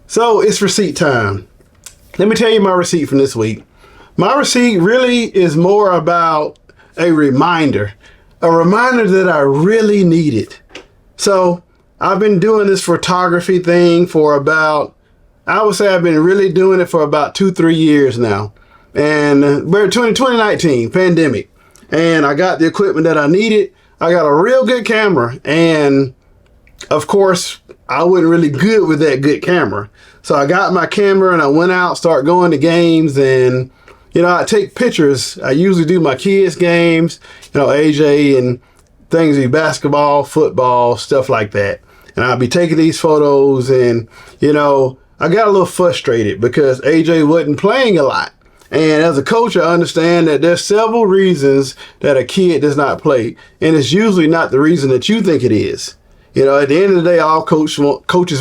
So it's receipt time. Let me tell you my receipt from this week. My receipt really is more about a reminder that I really needed. So I've been doing this photography thing for I would say I've been really doing it for about 2-3 years now. And we're 2019 pandemic. And I got the equipment that I needed. I got a real good camera. And of course, I wasn't really good with that good camera. So I got my camera and I went out, start going to games, and I take pictures. I usually do my kids' games, AJ and things like basketball, football, stuff like that. And I'll be taking these photos and, I got a little frustrated because AJ wasn't playing a lot. And as a coach, I understand that there's several reasons that a kid does not play. And it's usually not the reason that you think it is. At the end of the day, all coaches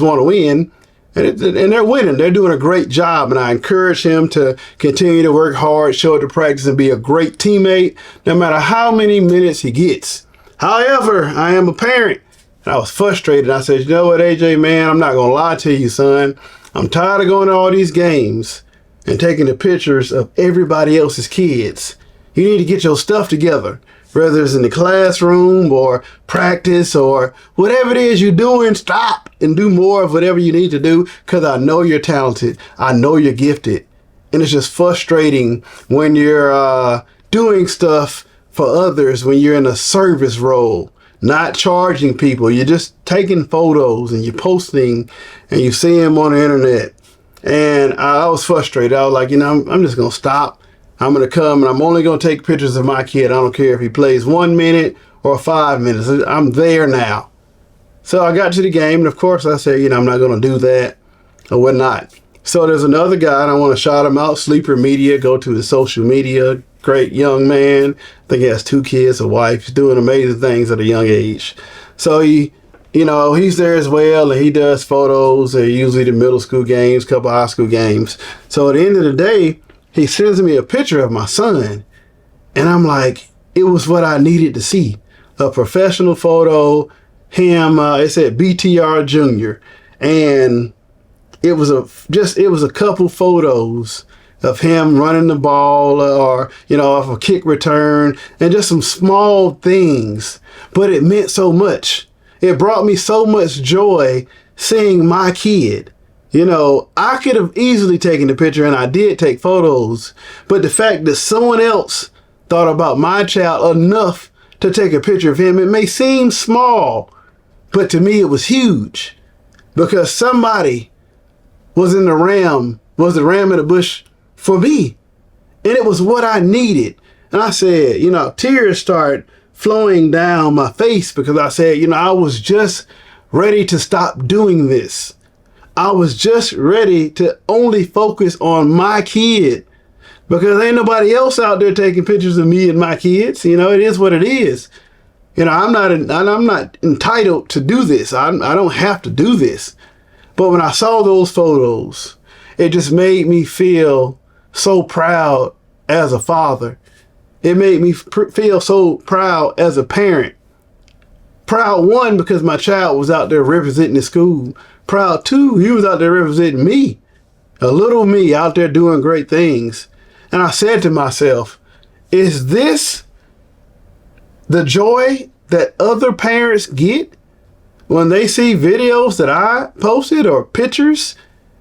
want to win, and they're winning. They're doing a great job, and I encourage him to continue to work hard, show up to practice, and be a great teammate, no matter how many minutes he gets. However, I am a parent, and I was frustrated. I said, you know what, AJ, man, I'm not going to lie to you, son. I'm tired of going to all these games and taking the pictures of everybody else's kids. You need to get your stuff together. Whether it's in the classroom or practice or whatever it is you're doing, stop and do more of whatever you need to do, because I know you're talented. I know you're gifted. And it's just frustrating when you're doing stuff for others, when you're in a service role, not charging people. You're just taking photos and you're posting and you see them on the internet. And I was frustrated. I was like, I'm just going to stop. I'm going to come and I'm only going to take pictures of my kid. I don't care if he plays 1 minute or 5 minutes. I'm there now. So I got to the game, and of course I said, I'm not going to do that or whatnot. So there's another guy, and I want to shout him out, Sleeper Media. Go to his social media. Great young man. I think he has 2 kids, a wife. He's doing amazing things at a young age. So he's there as well, and he does photos, usually the middle school games, couple high school games. So at the end of the day, he sends me a picture of my son, and I'm like, it was what I needed to see. A professional photo, him, it said BTR Jr. And it was a couple photos of him running the ball or, off a kick return, and just some small things. But it meant so much. It brought me so much joy seeing my kid. I could have easily taken the picture, and I did take photos, but the fact that someone else thought about my child enough to take a picture of him, it may seem small, but to me it was huge, because somebody was the ram in the bush for me, and it was what I needed. And I said, tears start flowing down my face, because I said, I was just ready to stop doing this. I was just ready to only focus on my kid, because ain't nobody else out there taking pictures of me and my kids. It is what it is. I'm not entitled to do this. I don't have to do this. But when I saw those photos, it just made me feel so proud as a father. It made me feel so proud as a parent. Proud, one, because my child was out there representing the school. Proud, two, he was out there representing me, a little me out there doing great things. And I said to myself, is this the joy that other parents get when they see videos that I posted or pictures,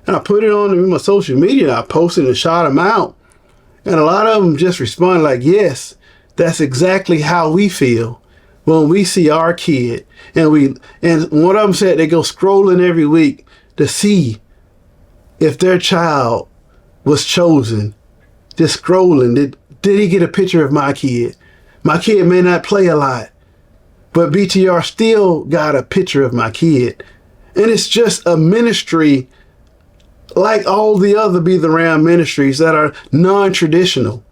and I put it on my social media, and I posted and shot them out? And a lot of them just respond like, yes, that's exactly how we feel when we see our kid. And one of them said they go scrolling every week to see if their child was chosen. Just scrolling. Did he get a picture of my kid? My kid may not play a lot, but BTR still got a picture of my kid. And it's just a ministry like all the other Be the Ram ministries that are non-traditional.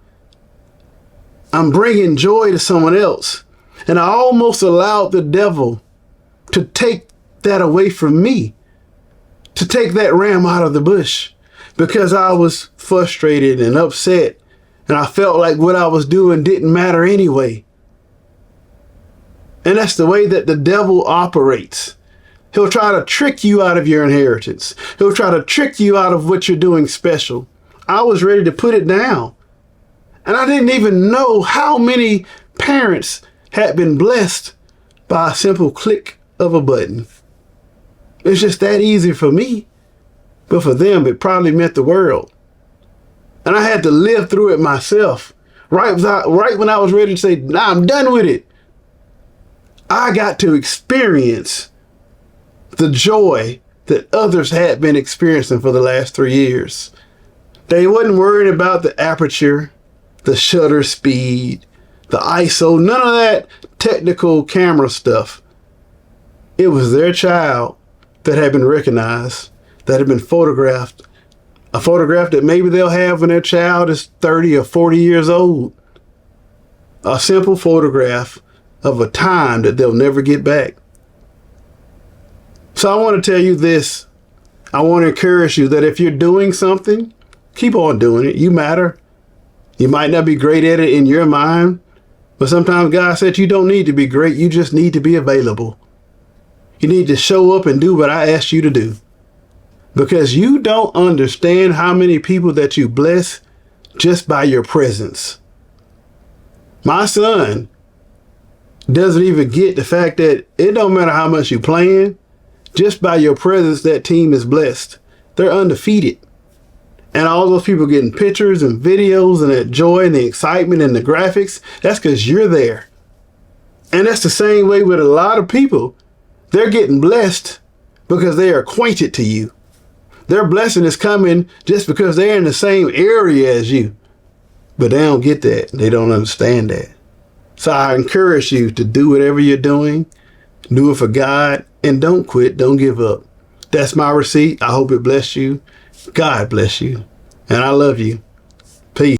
I'm bringing joy to someone else. And I almost allowed the devil to take that away from me, to take that ram out of the bush, because I was frustrated and upset, and I felt like what I was doing didn't matter anyway. And that's the way that the devil operates. He'll try to trick you out of your inheritance. He'll try to trick you out of what you're doing special. I was ready to put it down. And I didn't even know how many parents had been blessed by a simple click of a button. It's just that easy for me. But for them, it probably meant the world. And I had to live through it myself. Right when I was ready to say, nah, I'm done with it, I got to experience the joy that others had been experiencing for the last 3 years. They wasn't worried about the aperture, the shutter speed, the ISO, none of that technical camera stuff. It was their child that had been recognized, that had been photographed. A photograph that maybe they'll have when their child is 30 or 40 years old. A simple photograph of a time that they'll never get back. So I want to tell you this. I want to encourage you that if you're doing something, keep on doing it. You matter. You might not be great at it in your mind, but sometimes God said you don't need to be great. You just need to be available. You need to show up and do what I asked you to do. Because you don't understand how many people that you bless just by your presence. My son doesn't even get the fact that it don't matter how much you playing. Just by your presence, that team is blessed. They're undefeated. And all those people getting pictures and videos and that joy and the excitement and the graphics, that's because you're there. And that's the same way with a lot of people. They're getting blessed because they are acquainted to you. Their blessing is coming just because they're in the same area as you. But they don't get that. They don't understand that. So I encourage you to do whatever you're doing. Do it for God. And don't quit. Don't give up. That's my receipt. I hope it bless you. God bless you. And I love you. Peace.